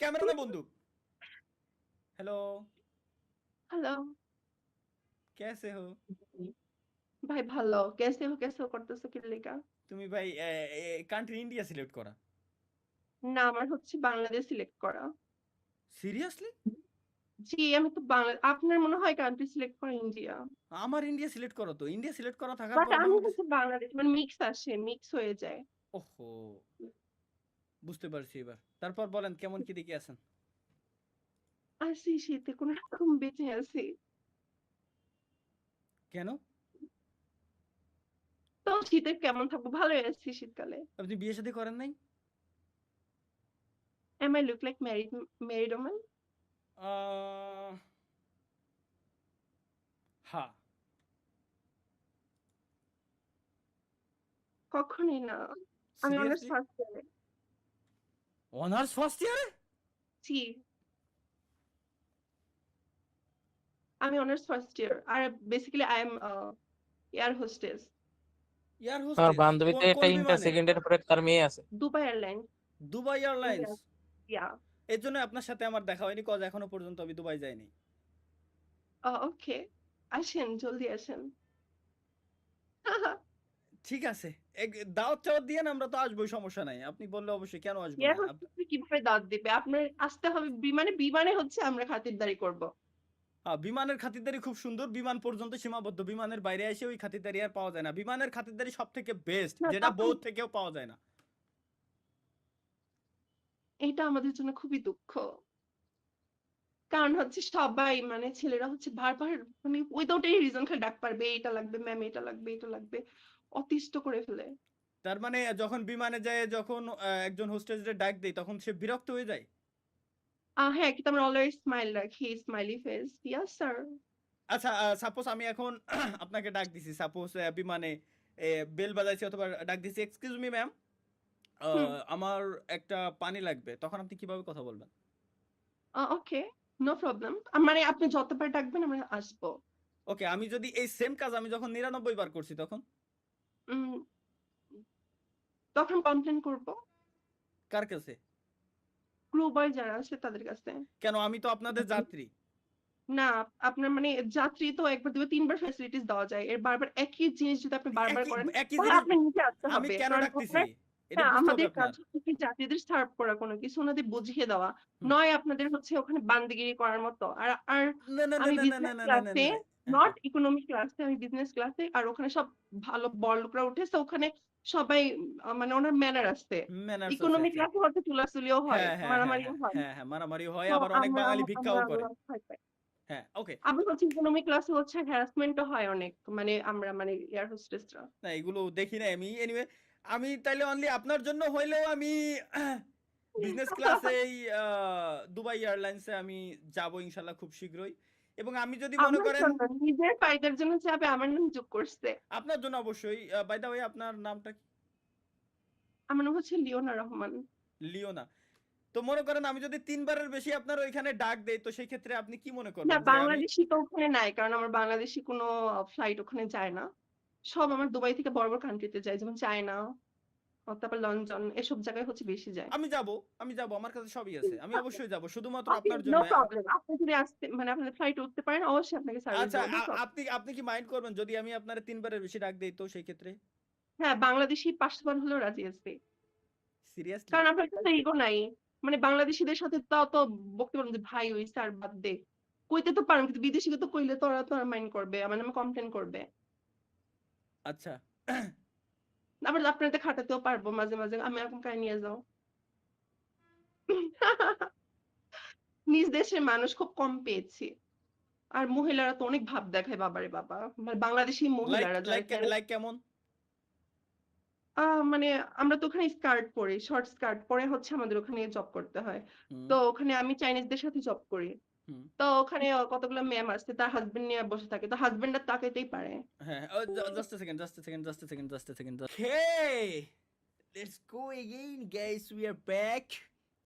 Camera ना बंदूक। Hello, hello. कैसे हो? ভাই ভালো, कैसे हो করতেছো কি লেগা? তুমি ভাই কান্ট্রি ইন্ডিয়া সিলেক্ট করা। না, আমার হচ্ছে বাংলাদেশ সিলেক্ট করা। সিরিয়াসলি? জি, আমি তো বাংলা, আপনার মনে হয় কান্ট্রি সিলেক্ট করা ইন্ডিয়া। আমার ইন্ডিয়া সিলেক্ট করো তো, ইন্ডিয়া সিলেক্ট করা থাকার বাট পর আমি বাংলাদেশ। হচ্ছে বাংলাদেশ, মানে মিক্স আসে, মিক্স হয়ে যায়। ওহো, বুঝতে পারছি এবার। তারপর বলেন কেমন কি দেখে আছেন? আছি, শীতে কোনো রকম বেঁচে আছি। কেন? তো শীতে কেমন থাকবো, ভালোই আছি শীতকালে। আপনি বিয়ে শাদী করেন নাই? Am I look like married woman? আহ, হ্যাঁ। কখনোই না। আমি অনার্স সিরিয়াসলি? ফার্স্ট ইয়ারে। অনার্স ফার্স্ট ইয়ারে? জি, আমি অনার্স ফার্স্ট ইয়ার। আর basically I am air hostess. Air আমার হোস্টেস? বান্ধবীতে একটা কোন ইন্টার বিমানে? সেকেন্ডারি পরে তার মেয়ে আছে। Dubai airlines. Dubai airlines? Yeah. এর জন্য আপনার সাথে আমার দেখা হয়নি, কজ এখনো পর্যন্ত আমি দুবাই যাইনি। ওকে, আসেন, জলদি আসেন। ঠিক আছে, দাওয়াত টাওয়াত দিয়ে আমরা তো আসবোই, সমস্যা নাই। আপনি বললে অবশ্যই, কেন আসবো এয়ার না? হোস্টেস কিভাবে দাওয়াত দিবে? আপনার আসতে হবে বিমানে, বিমানে হচ্ছে আমরা খাতিরদারি করব। বিমানের খাতিরদারি খুব সুন্দর, বিমান পর্যন্ত সীমাবদ্ধ, বিমানের বাইরে এসে ওই খাতিরদারি আর পাওয়া যায় না। বিমানের খাতিরদারি সব থেকে বেস্ট, না যেটা তখন বউ থেকেও পাওয়া যায় না। এটা আমাদের জন্য খুবই দুঃখ। কারণ হচ্ছে সবাই, মানে ছেলেরা হচ্ছে বারবার, মানে উইদাউট এনি রিজন খালি ডাক পারবে, এটা লাগবে ম্যাম, এটা লাগবে, এটা লাগবে, অতিষ্ঠ করে ফেলে। তার মানে যখন বিমানে যায়, যখন একজন হোস্টেসের ডাক দেয়, তখন সে বিরক্ত হয়ে যায়। হ্যাঁ, কিন্তু আমরা অলওয়েজ স্মাইল রাখি, স্মাইলি ফেস। Yes sir. আচ্ছা, সাপোজ আমি এখন আপনাকে ডাক দিছি, সাপোজ বিমানে বেল বাজাইছি অথবা ডাক দিছি, এক্সকিউজ মি ম্যাম, হুম। আমার একটা পানি লাগবে, তখন আপনি কিভাবে কথা বলবেন? ওকে, নো প্রবলেম। মানে আপনি যতবার ডাকবেন আমরা আসবো। ওকে, আমি যদি এই সেম কাজ আমি যখন 99 বার করছি, তখন? উম, তখন কমপ্লেন করব কার কাছে? ক্রু বয় যারা আছে তাদের কাছে। কেন, আমি তো আপনাদের যাত্রী। না, আপনার মানে যাত্রী তো একবার দুবার তিনবার ফ্যাসিলিটিস দেওয়া যায়, এর বারবার একই জিনিস যদি আপনি বারবার একই করেন একই তাহলে জিনিস আপনার নিজে আসতে আমি হবে, কেন কারণ ডাকতেছি? আপনার, এটা হ্যাঁ, বুঝতে হবে আমাদের কাজ আপনার। হচ্ছে কি যাত্রীদের সার্ভ করা, কোনো কিছু ওনাদের বুঝিয়ে দেওয়া, হুম। নয় আপনাদের হচ্ছে ওখানে বান্দিগিরি করার মতো। আর আর না না না আমি না না না বিজনেস না না না ক্লাসে, না না। নট ইকোনমি ক্লাসে, আমি বিজনেস ক্লাসে, আর ওখানে সব ভালো বড় লোকরা উঠেছে ওখানে, সবাই মানে ওনার ম্যানার আছে। ম্যানার্স আছে, ইকোনমি আচ্ছা। ক্লাসে হয়তো চুলাচুলিও হয়, হ্যাঁ হ্যাঁ হ্যাঁ মারামারিও হ্যাঁ হয়। হ্যাঁ হ্যাঁ, মারামারি হয়, তো আবার অনেক আমরা বাঙালি আমরা ভিক্ষাও আমরা করে। আমরা ভয় পাই। হ্যাঁ, ওকে। আবার হচ্ছে ইকোনমি ক্লাসে হচ্ছে হ্যারাসমেন্টও হয় অনেক, মানে আমরা মানে এয়ার হোস্টেসরা। না, এগুলো দেখি না আমি। এনিওয়ে, আমি তাইলে অনলি আপনার জন্য হইলেও আমি বিজনেস ক্লাসে এই দুবাই এয়ারলাইন্সে আমি যাব ইনশাল্লাহ খুব শীঘ্রই। এবং আমি যদি মনে আমার করেন, জন্য, নিজের ফায়দার জন্য চাপে আমার নাম যোগ করছে। আপনার জন্য অবশ্যই। বাই দা ওয়ে, আপনার নামটা কি? আমার নাম হচ্ছে লিওনা রহমান। লিওনা। তো মনে করেন আমি যদি 3 বারের বেশি আপনার ওইখানে ডাক দেই, তো সেই ক্ষেত্রে আপনি কি মনে না, করবেন যে আমি? বাংলাদেশি তো ওখানে নাই, কারণ আমার বাংলাদেশি কোনো ফ্লাইট ওখানে যায় না। সব আমার দুবাই থেকে বড় বড় কান্ট্রিতে যায়, যেমন চায়না, তারপর লন্ডন, এসব জায়গায় হচ্ছে বেশি যায়। আমি যাব, আমি যাব, আমার কাছে সবই আছে, আমি অবশ্যই যাব, শুধুমাত্র ওকে, আপনার নো জন্য। প্রবলেম। আপনি যদি আসতে, মানে আপনাদের ফ্লাইট উঠতে পারেন, অবশ্যই আপনাকে সার্ভিস আচ্ছা, দেবো, নো প্রবলেম। আপনি আপনি কি মাইন্ড করবেন যদি আমি আপনার 3 বারের বেশি ডাক দেই, তো সেই ক্ষেত্রে? হ্যাঁ, বাংলাদেশি 500 বার হলেও রাজি আসবে। সিরিয়াসলি? কারণ আপনার কাছে ইগো নাই। মানে বাংলাদেশিদের সাথে তাও তো বলতে পারেন যে ভাই ওই স্যার বাদ দে, কইতে তো পারেন, কিন্তু বিদেশিকে তো কইলে তো ওরা তো মাইন্ড করবে, আমার নামে কমপ্লেন করবে। আচ্ছা। আবার আপনাদের খাটাতেও পারবো মাঝে মাঝে, আমি এরকম কাই নিয়ে যাও। নিজ দেশের মানুষ খুব কম পেয়েছি। আর মহিলারা তো অনেক ভাব দেখায়, বাবারে বাবা, মানে বাংলাদেশি লাইক মহিলারা যারা লাইক যারা লাইক কেমন? মানে আমরা তো ওখানে স্কার্ট পরি, শর্ট স্কার্ট পরে হচ্ছে আমাদের ওখানে জব করতে হয়। হুম। তো ওখানে আমি চাইনিজদের সাথে জব করি। হুম। তো ওখানে কতগুলো ম্যাম আসছে, তার হাজবেন্ড নিয়ে বসে থাকে, তো হাজবেন্ডরা তাকাইতেই পারে। হ্যাঁ, just a second, just a second, just a second, just a second. Okay, let's go again guys, we are back.